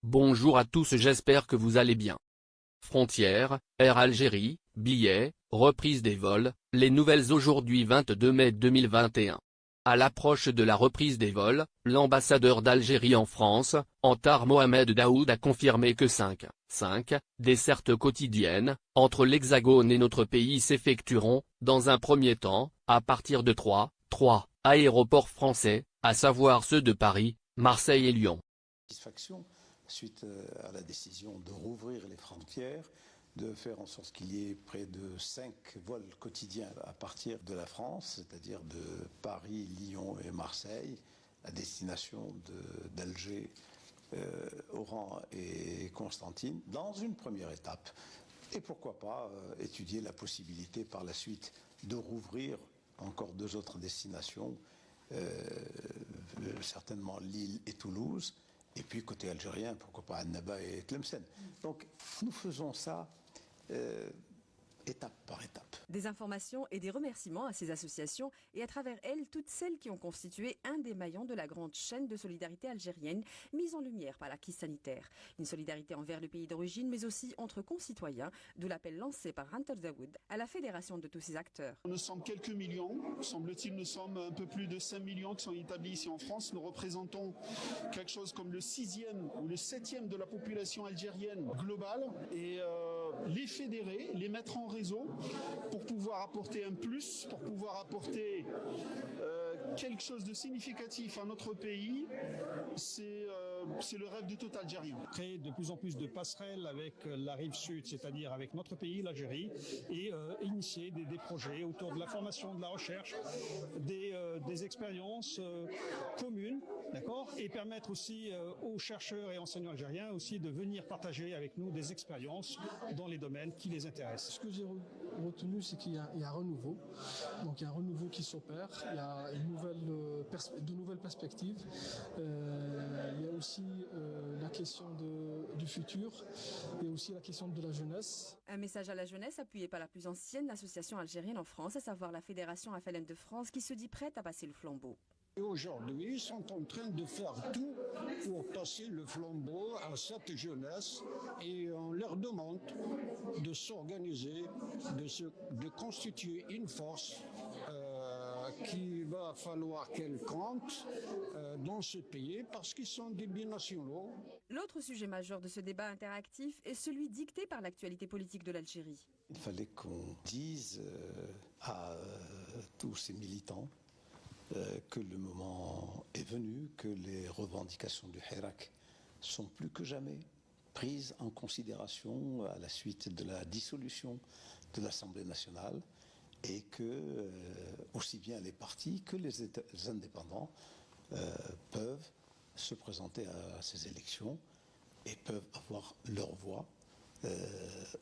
Bonjour à tous, j'espère que vous allez bien. Frontières, Air Algérie, billets, reprise des vols, les nouvelles aujourd'hui 22 mai 2021. À l'approche de la reprise des vols, l'ambassadeur d'Algérie en France, Antar Mohamed Daoud a confirmé que 5 dessertes quotidiennes, entre l'Hexagone et notre pays s'effectueront, dans un premier temps, à partir de 3 aéroports français, à savoir ceux de Paris, Marseille et Lyon. Satisfaction suite à la décision de rouvrir les frontières, de faire en sorte qu'il y ait près de 5 vols quotidiens à partir de la France, c'est-à-dire de Paris, Lyon et Marseille, à destination d'Alger, Oran et Constantine, dans une première étape. Et pourquoi pas étudier la possibilité par la suite de rouvrir encore 2 autres destinations, certainement Lille et Toulouse. Et puis côté algérien, pourquoi pas Annaba et Tlemcen. Donc nous faisons ça étape par étape. Des informations et des remerciements à ces associations et à travers elles toutes celles qui ont constitué un des maillons de la grande chaîne de solidarité algérienne mise en lumière par la crise sanitaire. Une solidarité envers le pays d'origine mais aussi entre concitoyens, d'où l'appel lancé par Antar Daoud à la fédération de tous ces acteurs. Nous sommes quelques millions, semble-t-il nous sommes un peu plus de 5 millions qui sont établis ici en France. Nous représentons quelque chose comme le 6e ou le 7e de la population algérienne globale et les fédérer, les mettre en réseau pour pouvoir apporter un plus, pour pouvoir apporter quelque chose de significatif à notre pays, c'est le rêve de tout Algérien. Créer de plus en plus de passerelles avec la rive sud, c'est-à-dire avec notre pays, l'Algérie, et initier des projets autour de la formation, de la recherche, des expériences communes, d'accord, et permettre aussi aux chercheurs et enseignants algériens aussi de venir partager avec nous des expériences dans les domaines qui les intéressent. Ce que j'ai retenu, c'est qu'il y a un renouveau. Donc il y a un renouveau qui s'opère, il y a de nouvelles perspectives. Il y a aussi la question du futur, il y a aussi la question de la jeunesse. Un message à la jeunesse appuyé par la plus ancienne association algérienne en France, à savoir la Fédération FLN de France, qui se dit prête à passer le flambeau. Aujourd'hui, ils sont en train de faire tout pour passer le flambeau à cette jeunesse et on leur demande de s'organiser, de constituer une force qu'il va falloir qu'elle compte dans ce pays parce qu'ils sont des binationaux. L'autre sujet majeur de ce débat interactif est celui dicté par l'actualité politique de l'Algérie. Il fallait qu'on dise à tous ces militants que le moment est venu, que les revendications du Hirak sont plus que jamais prises en considération à la suite de la dissolution de l'Assemblée nationale et que aussi bien les partis que les indépendants peuvent se présenter à ces élections et peuvent avoir leur voix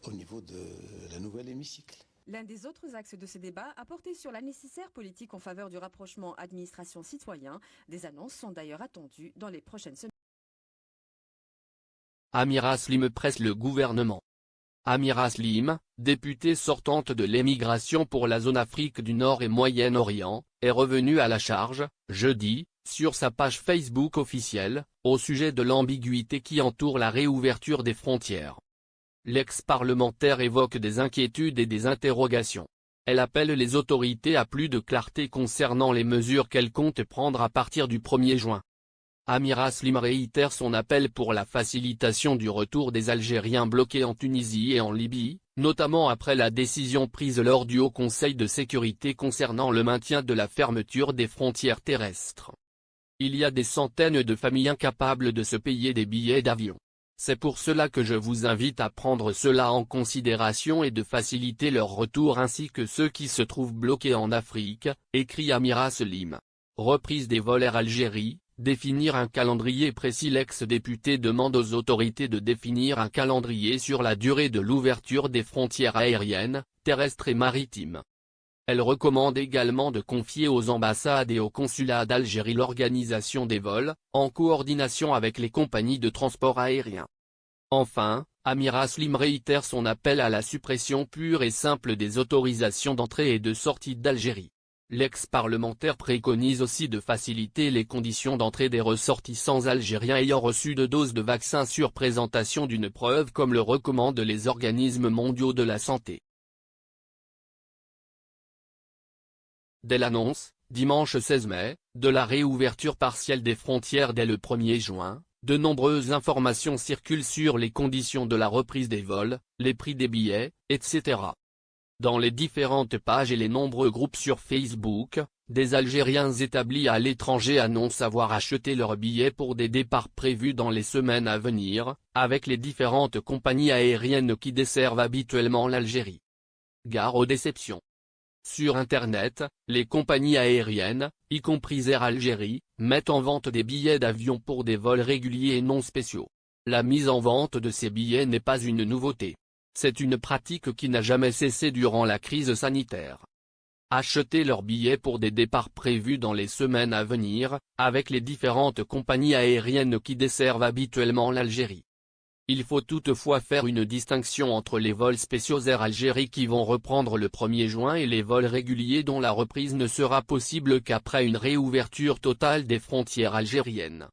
au niveau de la nouvelle hémicycle. L'un des autres axes de ce débat a porté sur la nécessaire politique en faveur du rapprochement administration-citoyen. Des annonces sont d'ailleurs attendues dans les prochaines semaines. Amira Slim presse le gouvernement. Amira Slim, députée sortante de l'émigration pour la zone Afrique du Nord et Moyen-Orient, est revenue à la charge, jeudi, sur sa page Facebook officielle, au sujet de l'ambiguïté qui entoure la réouverture des frontières. L'ex-parlementaire évoque des inquiétudes et des interrogations. Elle appelle les autorités à plus de clarté concernant les mesures qu'elle compte prendre à partir du 1er juin. Amira Slim réitère son appel pour la facilitation du retour des Algériens bloqués en Tunisie et en Libye, notamment après la décision prise lors du Haut Conseil de sécurité concernant le maintien de la fermeture des frontières terrestres. Il y a des centaines de familles incapables de se payer des billets d'avion. C'est pour cela que je vous invite à prendre cela en considération et de faciliter leur retour ainsi que ceux qui se trouvent bloqués en Afrique, écrit Amira Slim. Reprise des vols Air Algérie, définir un calendrier précis. L'ex-député demande aux autorités de définir un calendrier sur la durée de l'ouverture des frontières aériennes, terrestres et maritimes. Elle recommande également de confier aux ambassades et aux consulats d'Algérie l'organisation des vols, en coordination avec les compagnies de transport aérien. Enfin, Amira Slim réitère son appel à la suppression pure et simple des autorisations d'entrée et de sortie d'Algérie. L'ex-parlementaire préconise aussi de faciliter les conditions d'entrée des ressortissants algériens ayant reçu 2 doses de vaccin sur présentation d'une preuve comme le recommandent les organismes mondiaux de la santé. Dès l'annonce, dimanche 16 mai, de la réouverture partielle des frontières dès le 1er juin, de nombreuses informations circulent sur les conditions de la reprise des vols, les prix des billets, etc. Dans les différentes pages et les nombreux groupes sur Facebook, des Algériens établis à l'étranger annoncent avoir acheté leurs billets pour des départs prévus dans les semaines à venir, avec les différentes compagnies aériennes qui desservent habituellement l'Algérie. Gare aux déceptions. Sur Internet, les compagnies aériennes, y compris Air Algérie, mettent en vente des billets d'avion pour des vols réguliers et non spéciaux. La mise en vente de ces billets n'est pas une nouveauté. C'est une pratique qui n'a jamais cessé durant la crise sanitaire. Acheter leurs billets pour des départs prévus dans les semaines à venir, avec les différentes compagnies aériennes qui desservent habituellement l'Algérie. Il faut toutefois faire une distinction entre les vols spéciaux Air Algérie qui vont reprendre le 1er juin et les vols réguliers dont la reprise ne sera possible qu'après une réouverture totale des frontières algériennes.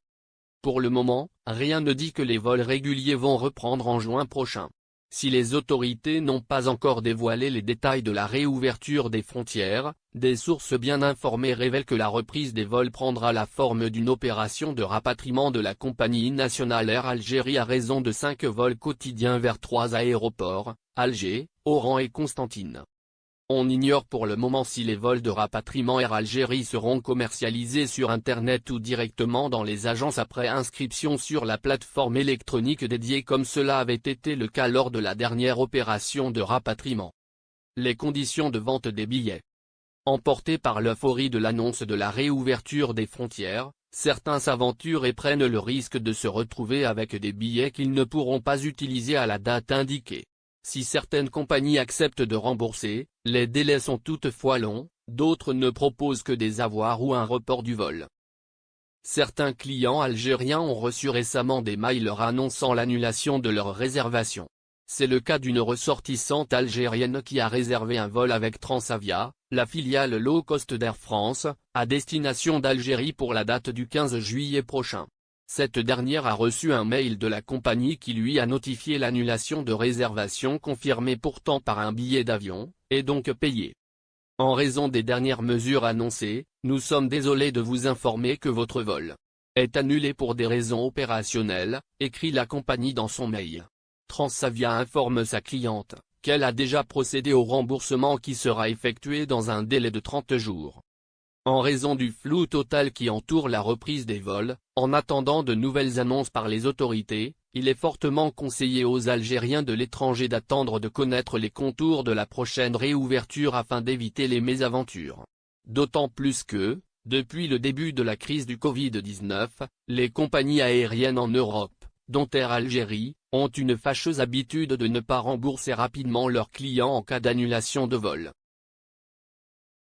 Pour le moment, rien ne dit que les vols réguliers vont reprendre en juin prochain. Si les autorités n'ont pas encore dévoilé les détails de la réouverture des frontières, des sources bien informées révèlent que la reprise des vols prendra la forme d'une opération de rapatriement de la compagnie nationale Air Algérie à raison de 5 vols quotidiens vers 3 aéroports, Alger, Oran et Constantine. On ignore pour le moment si les vols de rapatriement Air Algérie seront commercialisés sur Internet ou directement dans les agences après inscription sur la plateforme électronique dédiée comme cela avait été le cas lors de la dernière opération de rapatriement. Les conditions de vente des billets. Emportés par l'euphorie de l'annonce de la réouverture des frontières, certains s'aventurent et prennent le risque de se retrouver avec des billets qu'ils ne pourront pas utiliser à la date indiquée. Si certaines compagnies acceptent de rembourser, les délais sont toutefois longs, d'autres ne proposent que des avoirs ou un report du vol. Certains clients algériens ont reçu récemment des mails leur annonçant l'annulation de leur réservation. C'est le cas d'une ressortissante algérienne qui a réservé un vol avec Transavia, la filiale low-cost d'Air France, à destination d'Algérie pour la date du 15 juillet prochain. Cette dernière a reçu un mail de la compagnie qui lui a notifié l'annulation de réservation confirmée pourtant par un billet d'avion, et donc payé. En raison des dernières mesures annoncées, nous sommes désolés de vous informer que votre vol est annulé pour des raisons opérationnelles, écrit la compagnie dans son mail. Transavia informe sa cliente qu'elle a déjà procédé au remboursement qui sera effectué dans un délai de 30 jours. En raison du flou total qui entoure la reprise des vols, en attendant de nouvelles annonces par les autorités, il est fortement conseillé aux Algériens de l'étranger d'attendre de connaître les contours de la prochaine réouverture afin d'éviter les mésaventures. D'autant plus que, depuis le début de la crise du Covid-19, les compagnies aériennes en Europe, dont Air Algérie, ont une fâcheuse habitude de ne pas rembourser rapidement leurs clients en cas d'annulation de vol.